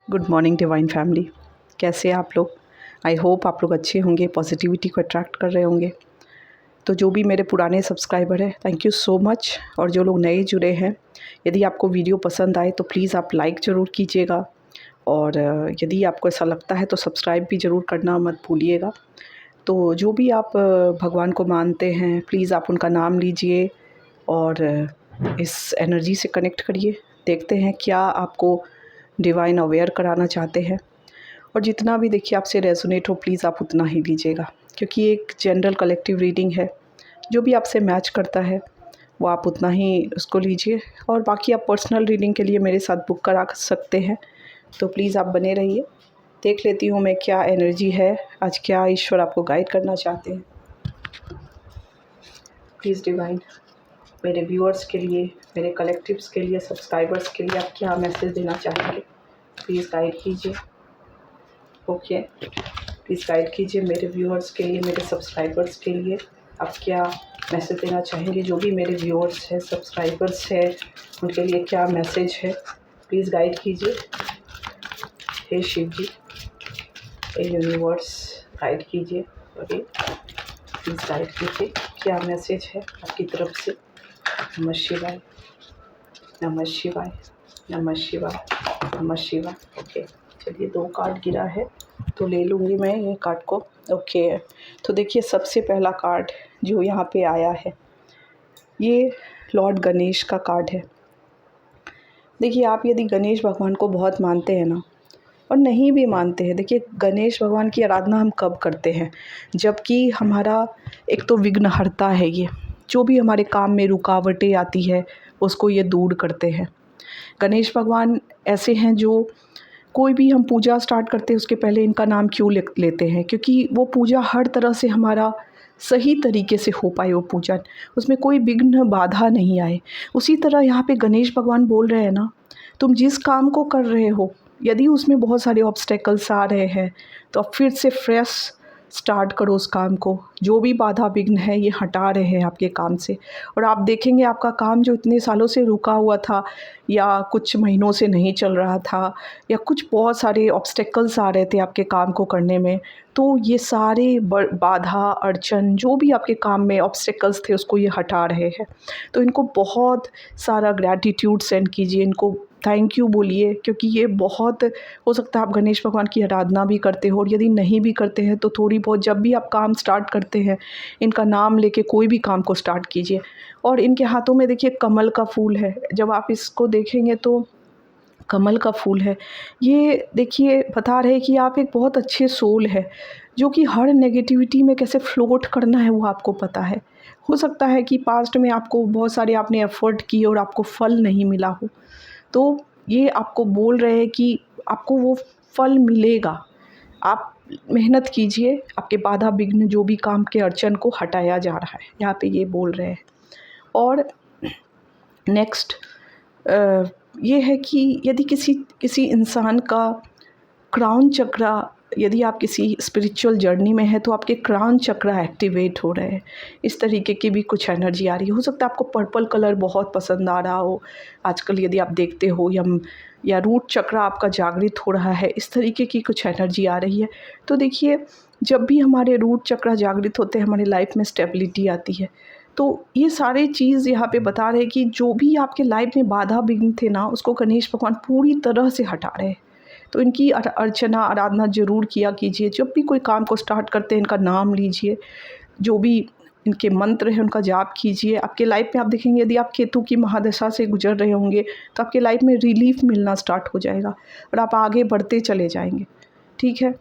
Good morning divine family. कैसे हैं आप लोग? आई होप आप लोग अच्छे होंगे, पॉजिटिविटी को अट्रैक्ट कर रहे होंगे। तो जो भी मेरे पुराने सब्सक्राइबर हैं, थैंक यू सो मच। और जो लोग नए जुड़े हैं, यदि आपको वीडियो पसंद आए तो प्लीज़ आप लाइक ज़रूर कीजिएगा। और यदि आपको ऐसा लगता है तो सब्सक्राइब भी ज़रूर करना मत भूलिएगा। तो जो भी आप भगवान को मानते हैं, प्लीज़ आप उनका नाम लीजिए और इस एनर्जी से कनेक्ट करिए। देखते हैं क्या आपको डिवाइन अवेयर कराना चाहते हैं। और जितना भी देखिए आपसे रेजोनेट हो, प्लीज़ आप उतना ही लीजिएगा, क्योंकि एक जनरल कलेक्टिव रीडिंग है। जो भी आपसे मैच करता है वो आप उतना ही उसको लीजिए। और बाकी आप पर्सनल रीडिंग के लिए मेरे साथ बुक करा सकते हैं। तो प्लीज़ आप बने रहिए। देख लेती हूँ मैं क्या एनर्जी है आज, क्या ईश्वर आपको गाइड करना चाहते हैं। प्लीज़ डिवाइन, मेरे व्यूअर्स के लिए, मेरे कलेक्टिव्स के लिए, सब्सक्राइबर्स के लिए आप क्या मैसेज देना चाहेंगे? प्लीज़ गाइड कीजिए। ओके, प्लीज़ गाइड कीजिए मेरे व्यूअर्स के लिए, मेरे सब्सक्राइबर्स के लिए आप क्या मैसेज देना चाहेंगे? जो भी मेरे व्यूअर्स हैं, सब्सक्राइबर्स हैं, उनके लिए क्या मैसेज है? प्लीज़ गाइड कीजिए। हे शिव जी, हे यूनिवर्स, गाइड कीजिए। ओके, प्लीज़ गाइड कीजिए क्या मैसेज है आपकी तरफ से। नमः शिवाय, नमः शिवाय, नमः शिवाय, नमः शिवाय। ओके, चलिए 2 कार्ड गिरा है तो ले लूँगी मैं ये कार्ड को। ओके, तो देखिए सबसे पहला कार्ड जो यहाँ पे आया है, ये लॉर्ड गणेश का कार्ड है। देखिए आप यदि गणेश भगवान को बहुत मानते हैं ना, और नहीं भी मानते हैं, देखिए गणेश भगवान की आराधना हम कब करते हैं? जबकि हमारा एक तो विघ्नहर्ता है ये, जो भी हमारे काम में रुकावटें आती है उसको ये दूर करते हैं। गणेश भगवान ऐसे हैं जो कोई भी हम पूजा स्टार्ट करते हैं उसके पहले इनका नाम क्यों लेते हैं? क्योंकि वो पूजा हर तरह से हमारा सही तरीके से हो पाए, वो पूजन, उसमें कोई विघ्न बाधा नहीं आए। उसी तरह यहाँ पे गणेश भगवान बोल रहे हैं ना, तुम जिस काम को कर रहे हो, यदि उसमें बहुत सारे ऑब्स्टेकल्स आ रहे हैं तो अब फिर से फ्रेश स्टार्ट करो उस काम को। जो भी बाधा विघ्न है ये हटा रहे हैं आपके काम से। और आप देखेंगे आपका काम जो इतने सालों से रुका हुआ था, या कुछ महीनों से नहीं चल रहा था, या कुछ बहुत सारे ऑब्स्टेकल्स आ रहे थे आपके काम को करने में, तो ये सारे बाधा अड़चन जो भी आपके काम में ऑब्स्टेकल्स थे उसको ये हटा रहे हैं। तो इनको बहुत सारा ग्रैटिट्यूड सेंड कीजिए, इनको थैंक यू बोलिए, क्योंकि ये बहुत हो सकता है आप गणेश भगवान की आराधना भी करते हो, और यदि नहीं भी करते हैं तो थोड़ी बहुत जब भी आप काम स्टार्ट करते हैं इनका नाम लेके कोई भी काम को स्टार्ट कीजिए। और इनके हाथों में देखिए कमल का फूल है। जब आप इसको देखेंगे तो कमल का फूल है। ये देखिए बता रहे हैं कि आप एक बहुत अच्छे सोल है, जो कि हर नेगेटिविटी में कैसे फ्लोट करना है वो आपको पता है। हो सकता है कि पास्ट में आपको बहुत सारे आपने एफ़र्ट किए और आपको फल नहीं मिला हो, तो ये आपको बोल रहे हैं कि आपको वो फल मिलेगा। आप मेहनत कीजिए, आपके बाधा विघ्न जो भी काम के अड़चन को हटाया जा रहा है, यहाँ पे ये बोल रहे हैं। और नेक्स्ट ये है कि यदि किसी इंसान का क्राउन चक्रा, यदि आप किसी स्पिरिचुअल जर्नी में हैं तो आपके क्राउन चक्रा एक्टिवेट हो रहे हैं। इस तरीके की भी कुछ एनर्जी आ रही है। हो सकता है आपको पर्पल कलर बहुत पसंद आ रहा हो आजकल, यदि आप देखते हो, या रूट चक्रा आपका जागृत हो रहा है, इस तरीके की कुछ एनर्जी आ रही है। तो देखिए जब भी हमारे रूट चक्रा जागृत होते हैं हमारी लाइफ में स्टेबिलिटी आती है। तो ये सारे चीज़ यहाँ पे बता रहे हैं कि जो भी आपके लाइफ में बाधा विघ्न थे ना, उसको गणेश भगवान पूरी तरह से हटा रहे हैं। तो इनकी अर्चना आराधना ज़रूर किया कीजिए। जब भी कोई काम को स्टार्ट करते हैं इनका नाम लीजिए, जो भी इनके मंत्र हैं उनका जाप कीजिए। आपके लाइफ में आप देखेंगे यदि आप केतु की महादशा से गुजर रहे होंगे तो आपके लाइफ में रिलीफ मिलना स्टार्ट हो जाएगा और आप आगे बढ़ते चले जाएंगे। ठीक है,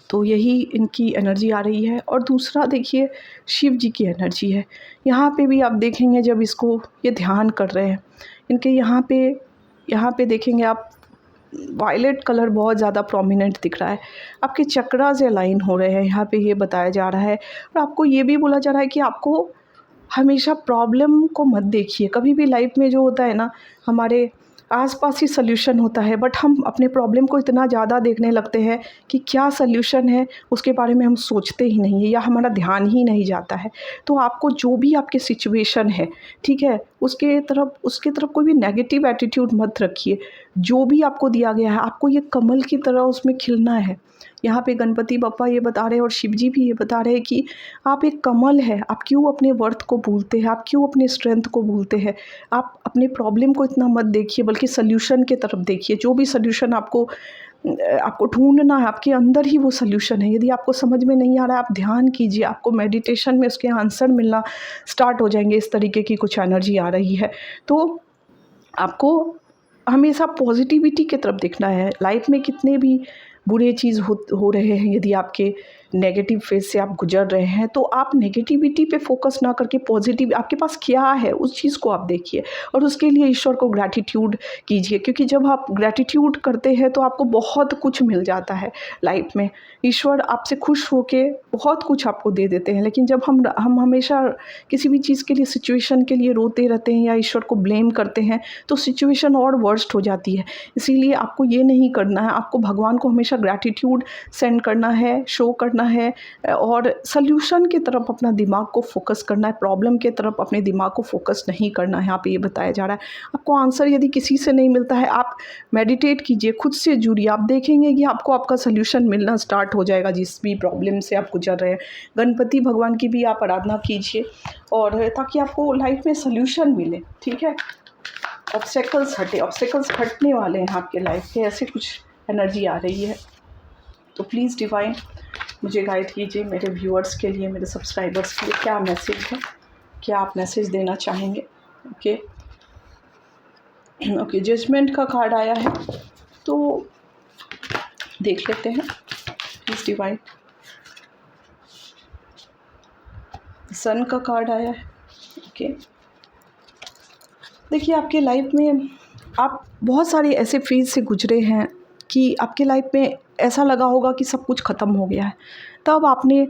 तो यही इनकी एनर्जी आ रही है। और दूसरा देखिए शिव जी की एनर्जी है। यहाँ पे भी आप देखेंगे जब इसको ये ध्यान कर रहे हैं, इनके यहाँ पे देखेंगे आप वायलेट कलर बहुत ज़्यादा प्रोमिनेंट दिख रहा है। आपके चक्रा से अलाइन हो रहे हैं, यहाँ पे ये बताया जा रहा है। और आपको ये भी बोला जा रहा है कि आपको हमेशा प्रॉब्लम को मत देखिए। कभी भी लाइफ में जो होता है ना, हमारे आसपास ही सल्यूशन होता है, बट हम अपने प्रॉब्लम को इतना ज़्यादा देखने लगते हैं कि क्या सल्यूशन है उसके बारे में हम सोचते ही नहीं है, या हमारा ध्यान ही नहीं जाता है। तो आपको जो भी आपके सिचुएशन है, ठीक है, उसके तरफ कोई भी नेगेटिव एटीट्यूड मत रखिए। जो भी आपको दिया गया है, आपको ये कमल की तरह उसमें खिलना है। यहाँ पे गणपति बप्पा ये बता रहे हैं और शिव जी भी ये बता रहे हैं कि आप एक कमल है। आप क्यों अपने वर्थ को भूलते हैं, आप क्यों अपने स्ट्रेंथ को भूलते हैं। आप अपने प्रॉब्लम को इतना मत देखिए, बल्कि सल्यूशन की तरफ देखिए। जो भी सल्यूशन आपको ढूंढना है, आपके अंदर ही वो सल्यूशन है। यदि आपको समझ में नहीं आ रहा है, आप ध्यान कीजिए, आपको मेडिटेशन में उसके आंसर मिलना स्टार्ट हो जाएंगे। इस तरीके की कुछ एनर्जी आ रही है। तो आपको हमेशा पॉजिटिविटी की तरफ देखना है। लाइफ में कितने भी बुरे चीज़ हो रहे हैं, यदि आपके नेगेटिव फेज से आप गुजर रहे हैं, तो आप नेगेटिविटी पे फोकस ना करके पॉजिटिव आपके पास क्या है उस चीज़ को आप देखिए और उसके लिए ईश्वर को ग्रैटिट्यूड कीजिए। क्योंकि जब आप ग्रैटिट्यूड करते हैं तो आपको बहुत कुछ मिल जाता है लाइफ में। ईश्वर आपसे खुश होके बहुत कुछ आपको दे देते हैं। लेकिन जब हम हमेशा किसी भी चीज़ के लिए, सिचुएशन के लिए रोते रहते हैं या ईश्वर को ब्लेम करते हैं, तो सिचुएशन और वर्स्ट हो जाती है। इसीलिए आपको ये नहीं करना है। आपको भगवान को हमेशा ग्रैटिट्यूड सेंड करना है, शो करना है और सल्यूशन की तरफ अपना दिमाग को फोकस करना है। प्रॉब्लम की तरफ अपने दिमाग को फोकस नहीं करना है। यहाँ पे ये बताया जा रहा है। आपको आंसर यदि किसी से नहीं मिलता है, आप मेडिटेट कीजिए, खुद से जुड़िए, आप देखेंगे कि आपको आपका सल्यूशन मिलना स्टार्ट हो जाएगा जिस भी प्रॉब्लम से आप गुजर रहे हैं। गणपति भगवान की भी आप आराधना कीजिए और ताकि आपको लाइफ में सल्यूशन मिले। ठीक है, ऑब्स्टेकल्स हटने वाले हैं आपके लाइफ के, ऐसे कुछ एनर्जी आ रही है। तो प्लीज़ डिवाइन मुझे गाइड कीजिए, मेरे व्यूअर्स के लिए, मेरे सब्सक्राइबर्स के लिए क्या मैसेज है, क्या आप मैसेज देना चाहेंगे। ओके, जजमेंट का कार्ड आया है, तो देख लेते हैं। प्लीज़ डिवाइन, सन का कार्ड आया है। ओके, देखिए आपके लाइफ में आप बहुत सारे ऐसे फेज से गुजरे हैं कि आपके लाइफ में ऐसा लगा होगा कि सब कुछ ख़त्म हो गया है। तब आपने,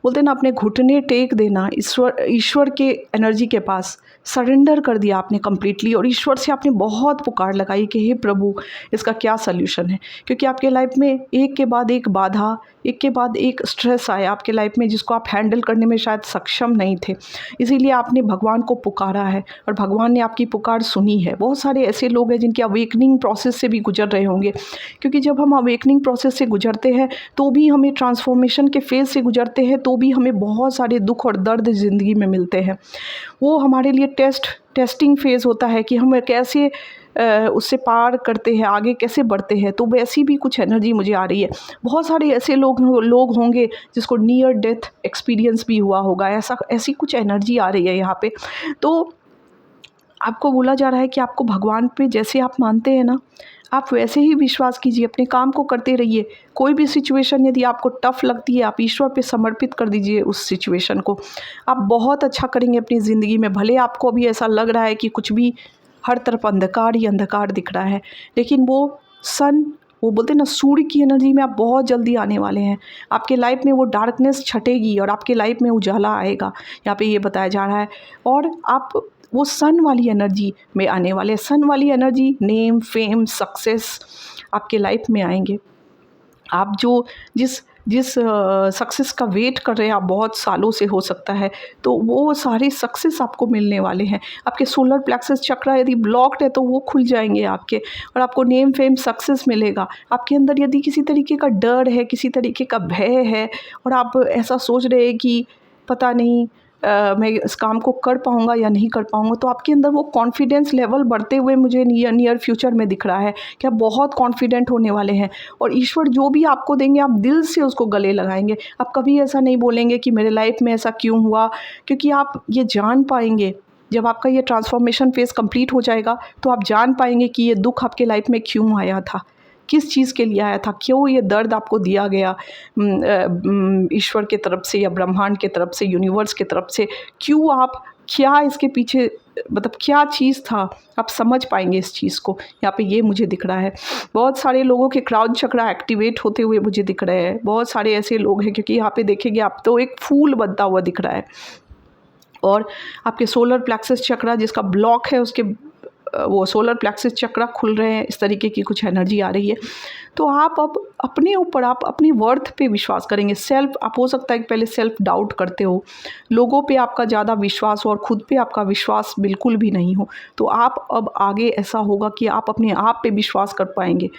बोलते ना, अपने घुटने टेक देना, ईश्वर के एनर्जी के पास सरेंडर कर दिया आपने कम्प्लीटली और ईश्वर से आपने बहुत पुकार लगाई कि हे प्रभु, इसका क्या सल्यूशन है। क्योंकि आपके लाइफ में एक के बाद एक बाधा, एक के बाद एक स्ट्रेस आया आपके लाइफ में जिसको आप हैंडल करने में शायद सक्षम नहीं थे। इसीलिए आपने भगवान को पुकारा है और भगवान ने आपकी पुकार सुनी है। बहुत सारे ऐसे लोग हैं जिनके अवेकनिंग प्रोसेस से भी गुजर रहे होंगे। क्योंकि जब हम अवेकनिंग प्रोसेस से गुजरते हैं तो भी हमें, ट्रांसफॉर्मेशन के फेज़ से गुजरते हैं तो भी हमें बहुत सारे दुख और दर्द ज़िंदगी में मिलते हैं। वो हमारे लिए टेस्टिंग फेज़ होता है कि हम कैसे उससे पार करते हैं, आगे कैसे बढ़ते हैं। तो वैसी भी कुछ एनर्जी मुझे आ रही है। बहुत सारे ऐसे लोग होंगे जिसको नियर डेथ एक्सपीरियंस भी हुआ होगा। ऐसी कुछ एनर्जी आ रही है यहाँ पे। तो आपको बोला जा रहा है कि आपको भगवान पे जैसे आप मानते हैं ना, आप वैसे ही विश्वास कीजिए, अपने काम को करते रहिए। कोई भी सिचुएशन यदि आपको टफ़ लगती है, आप ईश्वर पे समर्पित कर दीजिए उस सिचुएशन को। आप बहुत अच्छा करेंगे अपनी ज़िंदगी में। भले आपको अभी ऐसा लग रहा है कि कुछ भी, हर तरफ अंधकार ही अंधकार दिख रहा है, लेकिन वो बोलते हैं ना, सूर्य की एनर्जी में आप बहुत जल्दी आने वाले हैं। आपके लाइफ में वो डार्कनेस छटेगी और आपके लाइफ में उजाला आएगा, यहाँ पे ये बताया जा रहा है। और आप वो सन वाली एनर्जी में आने वाले हैं। सन वाली एनर्जी, नेम, फेम, सक्सेस आपके लाइफ में आएंगे। आप जिस सक्सेस का वेट कर रहे हैं आप बहुत सालों से, हो सकता है, तो वो सारे सक्सेस आपको मिलने वाले हैं। आपके सोलर प्लेक्सस चक्रा यदि ब्लॉक्ड है तो वो खुल जाएंगे आपके, और आपको नेम, फेम, सक्सेस मिलेगा। आपके अंदर यदि किसी तरीके का डर है, किसी तरीके का भय है और आप ऐसा सोच रहे हैं कि पता नहीं मैं इस काम को कर पाऊँगा या नहीं कर पाऊँगा, तो आपके अंदर वो कॉन्फिडेंस लेवल बढ़ते हुए मुझे नियर फ्यूचर में दिख रहा है कि आप बहुत कॉन्फिडेंट होने वाले हैं। और ईश्वर जो भी आपको देंगे आप दिल से उसको गले लगाएंगे। आप कभी ऐसा नहीं बोलेंगे कि मेरे लाइफ में ऐसा क्यों हुआ, क्योंकि आप ये जान पाएंगे, जब आपका ये ट्रांसफॉर्मेशन फेज़ कंप्लीट हो जाएगा तो आप जान पाएंगे कि ये दुख आपके लाइफ में क्यों आया था, किस चीज़ के लिए आया था, क्यों ये दर्द आपको दिया गया ईश्वर के तरफ से या ब्रह्मांड के तरफ से, यूनिवर्स के तरफ से, क्यों आप, क्या इसके पीछे, मतलब क्या चीज़ था, आप समझ पाएंगे इस चीज़ को। यहाँ पे ये मुझे दिख रहा है। बहुत सारे लोगों के क्राउन चक्रा एक्टिवेट होते हुए मुझे दिख रहे हैं। बहुत सारे ऐसे लोग हैं, क्योंकि यहाँ पे देखेंगे आप तो एक फूल बनता हुआ दिख रहा है। और आपके सोलर प्लेक्सस चक्रा जिसका ब्लॉक है, उसके वो सोलर प्लेक्सस चक्र खुल रहे हैं, इस तरीके की कुछ एनर्जी आ रही है। तो आप अब अपने ऊपर, आप अपनी वर्थ पे विश्वास करेंगे। सेल्फ, आप हो सकता है कि पहले सेल्फ डाउट करते हो, लोगों पे आपका ज़्यादा विश्वास हो और ख़ुद पे आपका विश्वास बिल्कुल भी नहीं हो, तो आप अब आगे ऐसा होगा कि आप अपने आप पे विश्वास कर पाएंगे,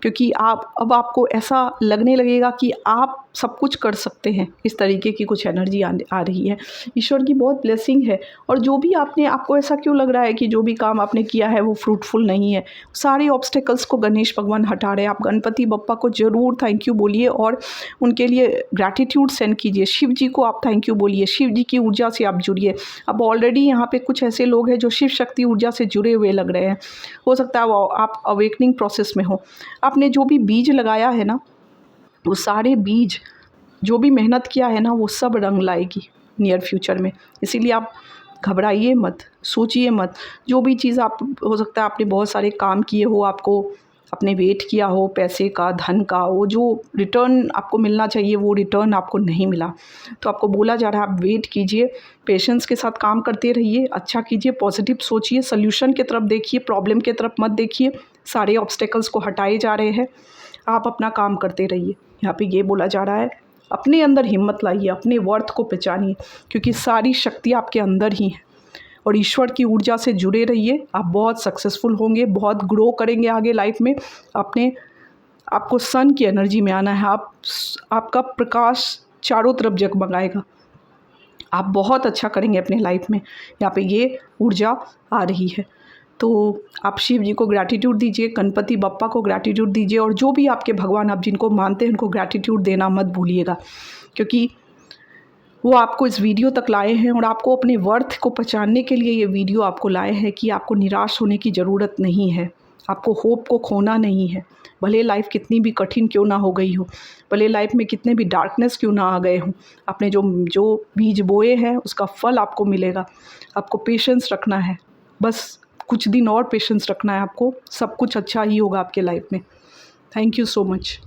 क्योंकि अब आपको ऐसा लगने लगेगा कि आप सब कुछ कर सकते हैं। इस तरीके की कुछ एनर्जी आ रही है, ईश्वर की बहुत ब्लेसिंग है। और जो भी आपको ऐसा क्यों लग रहा है कि जो भी काम आपने किया है वो फ्रूटफुल नहीं है, सारे ऑब्स्टेकल्स को गणेश भगवान हटा रहे हैं। आप गणपति बप्पा को ज़रूर थैंक यू बोलिए और उनके लिए ग्रैटिट्यूड सेंड कीजिए। शिव जी को आप थैंक यू बोलिए, शिव जी की ऊर्जा से आप जुड़िए। अब ऑलरेडी यहाँ पे कुछ ऐसे लोग हैं जो शिव शक्ति ऊर्जा से जुड़े हुए लग रहे हैं। हो सकता है आप अवेकनिंग प्रोसेस में हो। आपने जो भी बीज लगाया है ना, वो सारे बीज, जो भी मेहनत किया है ना, वो सब रंग लाएगी नियर फ्यूचर में। इसीलिए आप घबराइए मत, सोचिए मत। जो भी चीज़ आप, हो सकता है आपने बहुत सारे काम किए हो, आपको आपने वेट किया हो पैसे का, धन का, वो जो रिटर्न आपको मिलना चाहिए वो रिटर्न आपको नहीं मिला, तो आपको बोला जा रहा है आप वेट कीजिए, पेशेंस के साथ काम करते रहिए, अच्छा कीजिए, पॉजिटिव सोचिए, सोल्यूशन की तरफ देखिए, प्रॉब्लम की तरफ मत देखिए। सारे ऑब्स्टेकल्स को हटाए जा रहे हैं, आप अपना काम करते रहिए। यहाँ पे ये बोला जा रहा है अपने अंदर हिम्मत लाइए, अपने वर्थ को पहचानिए, क्योंकि सारी शक्ति आपके अंदर ही है और ईश्वर की ऊर्जा से जुड़े रहिए। आप बहुत सक्सेसफुल होंगे, बहुत ग्रो करेंगे आगे लाइफ में। आपको सन की एनर्जी में आना है, आपका प्रकाश चारों तरफ जगमगाएगा, आप बहुत अच्छा करेंगे अपने लाइफ में। यहाँ पे ये ऊर्जा आ रही है, तो आप शिव जी को ग्रैटिट्यूड दीजिए, गणपति बप्पा को ग्रैटिट्यूड दीजिए, और जो भी आपके भगवान आप जिनको मानते हैं उनको ग्रैटिट्यूड देना मत भूलिएगा, क्योंकि वो आपको इस वीडियो तक लाए हैं और आपको अपने वर्थ को पहचानने के लिए ये वीडियो आपको लाए हैं कि आपको निराश होने की ज़रूरत नहीं है, आपको होप को खोना नहीं है। भले लाइफ कितनी भी कठिन क्यों ना हो गई हो, भले लाइफ में कितने भी डार्कनेस क्यों ना आ गए हों, आपने जो बीज बोए हैं उसका फल आपको मिलेगा। आपको पेशेंस रखना है, बस कुछ दिन और पेशेंस रखना है आपको, सब कुछ अच्छा ही होगा आपके लाइफ में। Thank you so much.